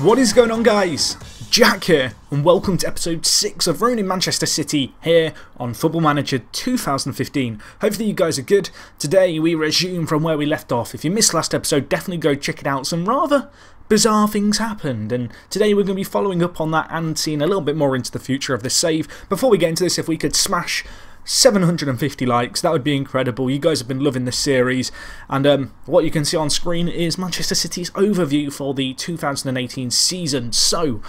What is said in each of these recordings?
What is going on, guys? Jack here, and welcome to episode 6 of Ruining Manchester City here on Football Manager 2015. Hopefully you guys are good. Today we resume from where we left off. If you missed last episode, definitely go check it out. Some rather bizarre things happened, and today we're going to be following up on that and seeing a little bit more into the future of this save. Before we get into this, if we could smash 750 likes, that would be incredible. You guys have been loving this series, and what you can see on screen is Manchester City's overview for the 2018 season. So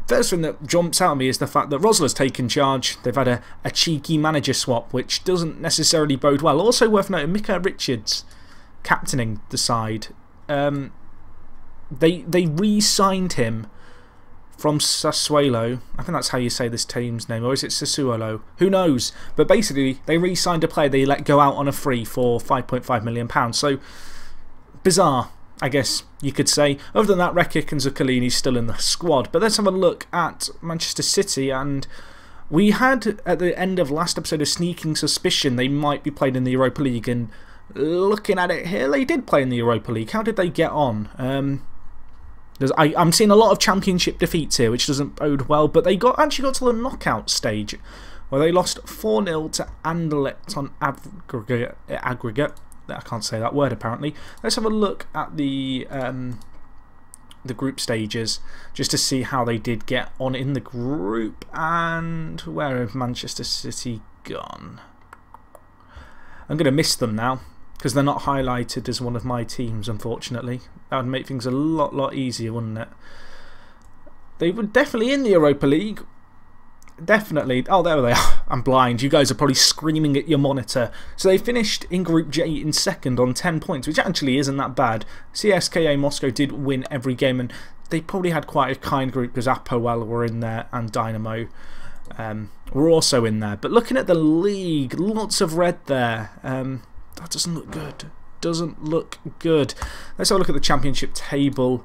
first thing that jumps out at me is the fact that Rosler's taken charge. They've had a cheeky manager swap, which doesn't necessarily bode well. Also worth noting, Micah Richards captaining the side. They re-signed him from Sassuolo. I think that's how you say this team's name, or is it Sassuolo? Who knows? But basically, they re-signed a player they let go out on a free for £5.5 million. So, bizarre, I guess you could say. Other than that, Rekic and Zuccolini's still in the squad. But let's have a look at Manchester City, and we had, at the end of last episode, a sneaking suspicion they might be playing in the Europa League, and looking at it here, they did play in the Europa League. How did they get on? I'm seeing a lot of championship defeats here, which doesn't bode well, but they actually got to the knockout stage, where they lost 4-0 to Anderlecht on aggregate. I can't say that word, apparently. Let's have a look at the group stages, just to see how they did get on in the group. And where have Manchester City gone? I'm going to miss them now, because they're not highlighted as one of my teams, unfortunately. That would make things a lot easier, wouldn't it? They were definitely in the Europa League. Definitely. Oh, there they are. I'm blind. You guys are probably screaming at your monitor. So they finished in Group J in second on 10 points, which actually isn't that bad. CSKA Moscow did win every game, and they probably had quite a kind group, because Apoel were in there and Dynamo were also in there. But looking at the league, lots of red there. That doesn't look good. Doesn't look good. Let's have a look at the championship table.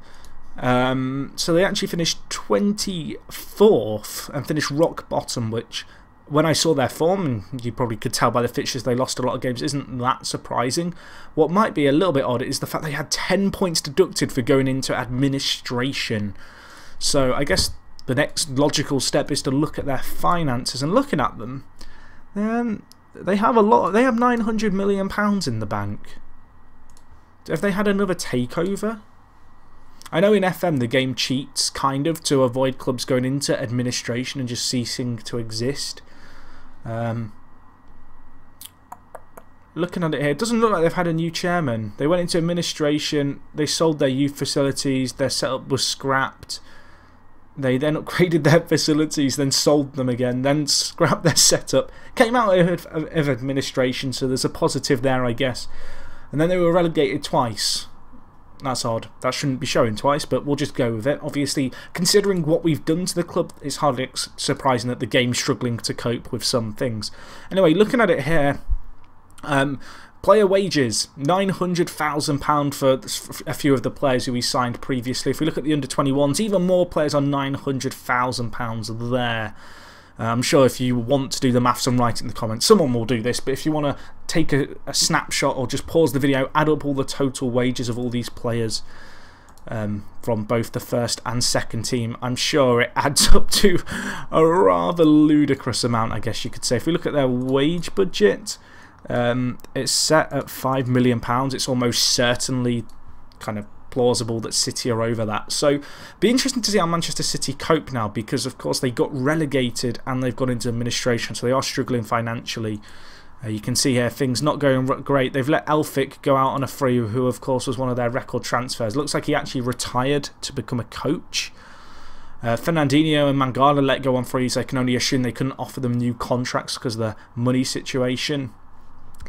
So they actually finished 24th and finished rock bottom, which, when I saw their form, and you probably could tell by the fixtures they lost a lot of games, isn't that surprising. What might be a little bit odd is the fact they had 10 points deducted for going into administration. So I guess the next logical step is to look at their finances, and looking at them, they have a lot. They have £900 million in the bank. Have they had another takeover? I know in FM the game cheats, kind of, to avoid clubs going into administration and just ceasing to exist. Looking at it here, it doesn't look like they've had a new chairman. They went into administration, they sold their youth facilities, their setup was scrapped. They then upgraded their facilities, then sold them again, then scrapped their setup. Came out of administration, so there's a positive there, I guess. And then they were relegated twice. That's odd. That shouldn't be showing twice, but we'll just go with it. Obviously, considering what we've done to the club, it's hardly surprising that the game's struggling to cope with some things. Anyway, looking at it here, player wages, £900,000 for a few of the players who we signed previously. If we look at the under-21s, even more players on £900,000 there. I'm sure if you want to do the maths and write it in the comments, someone will do this, but if you want to take a snapshot or just pause the video, add up all the total wages of all these players from both the first and second team, I'm sure it adds up to a rather ludicrous amount, I guess you could say. If we look at their wage budget, it's set at £5 million. It's almost certainly kind of plausible that City are over that. So be interesting to see how Manchester City cope now, because of course they got relegated and they've gone into administration, so they are struggling financially. You can see here things not going great. They've let Elphick go out on a free, who of course was one of their record transfers. Looks like he actually retired to become a coach. Fernandinho and Mangala let go on frees. I can only assume they couldn't offer them new contracts because of the money situation.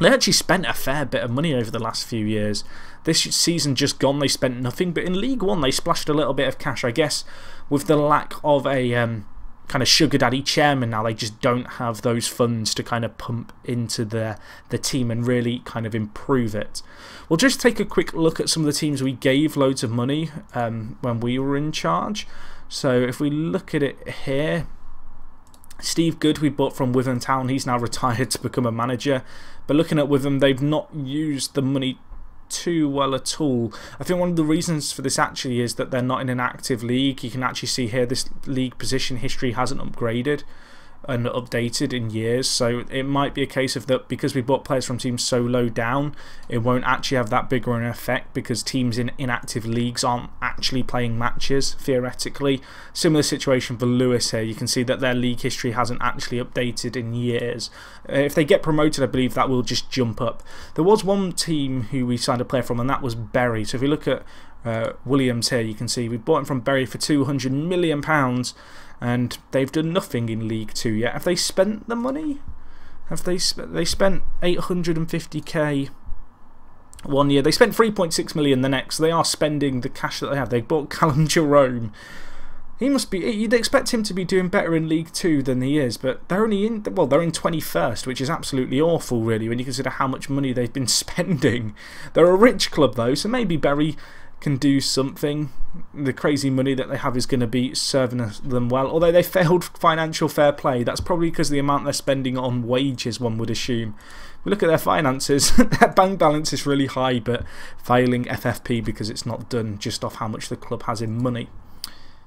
They actually spent a fair bit of money over the last few years. This season just gone, they spent nothing, but in League One they splashed a little bit of cash. I guess with the lack of a kind of sugar daddy chairman now, they just don't have those funds to kind of pump into the team and really kind of improve it. We'll just take a quick look at some of the teams we gave loads of money when we were in charge. So if we look at it here, Steve Good we bought from Witham Town. He's now retired to become a manager. But looking at Witham, they've not used the money too well at all. I think one of the reasons for this actually is that they're not in an active league. You can actually see here this league position history hasn't upgraded and updated in years, so it might be a case of that because we bought players from teams so low down, it won't actually have that bigger an effect because teams in inactive leagues aren't actually playing matches theoretically. Similar situation for Lewes here. You can see that their league history hasn't actually updated in years. If they get promoted, I believe that will just jump up. There was one team who we signed a player from, and that was Bury. So if you look at Williams here, you can see we bought him from Bury for £200 million, and they've done nothing in League 2 yet. Have they spent the money? Have they spent 850k one year? They spent 3.6 million the next. They are spending the cash that they have. They bought Callum Jerome. He must be. You'd expect him to be doing better in League 2 than he is, but they're only in. Well, they're in 21st, which is absolutely awful, really, when you consider how much money they've been spending. They're a rich club though, so maybe Bury can do something. The crazy money that they have is going to be serving them well. Although they failed financial fair play, that's probably because of the amount they're spending on wages, one would assume. We look at their finances, their bank balance is really high, but failing FFP because it's not done just off how much the club has in money.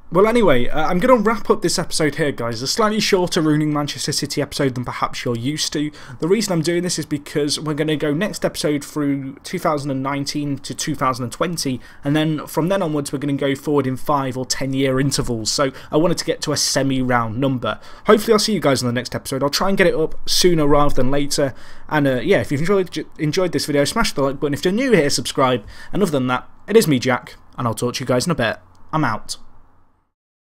Well, anyway, I'm going to wrap up this episode here, guys. A slightly shorter Ruining Manchester City episode than perhaps you're used to. The reason I'm doing this is because we're going to go next episode through 2019 to 2020, and then from then onwards we're going to go forward in 5 or 10 year intervals. So I wanted to get to a semi-round number. Hopefully I'll see you guys in the next episode. I'll try and get it up sooner rather than later. And yeah, if you've enjoyed this video, smash the like button. If you're new here, subscribe. And other than that, it is me, Jack, and I'll talk to you guys in a bit. I'm out.